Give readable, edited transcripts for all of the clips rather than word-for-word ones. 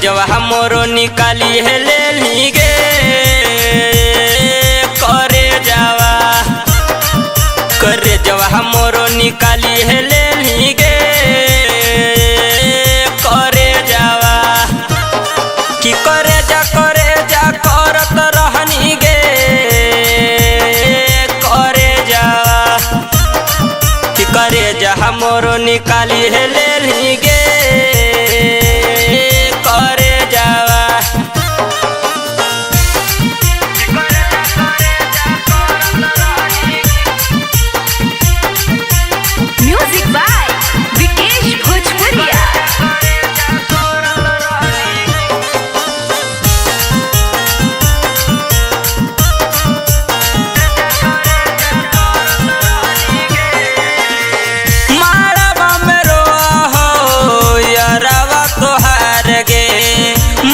जवा हमरो निकाली है ले ली गे करे जावा करे जवा हमरो निकाली है ले ली गे करे जावा कि करे जा करत रहनी गे करे जावा कि करे जा हमरो निकाली है ले ली गे करे जावा म्यूजिक बाय विकेश भोजपुरिया।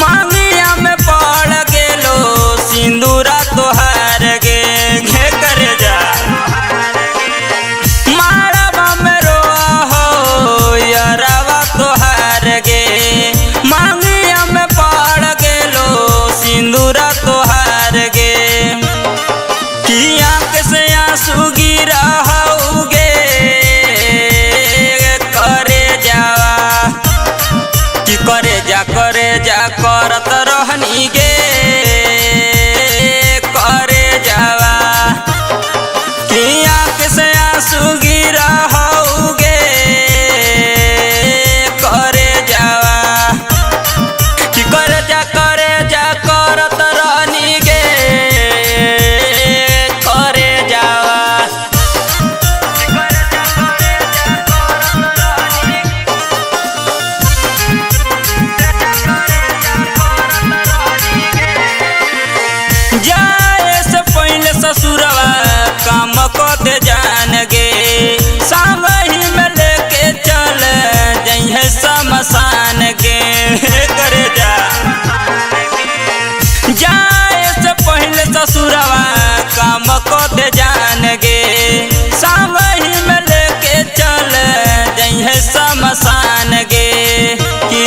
मांगिया में पड़ गेलो सिंदूरा तोहार गे घे करे जा मारबा में हो यारवा तोहार गे मांगिया में पड़ गेलो सिंदूरा तोहार गे कि आँख से आंसू गिरा गे करे जावा कि करे जा करत रहनी गे करे जावा कि आँख से आंसू गिरा गे करे जावा कि करे जा करत रहनी गे करे जावा जाए से पहले ससुरवा काम कते जान गे सावही में लेके चल जइहे शमशान गे करे जा जाए से पहले ससुरवा काम कते जान गे सावही में लेके चल जइहे शमशान गे कि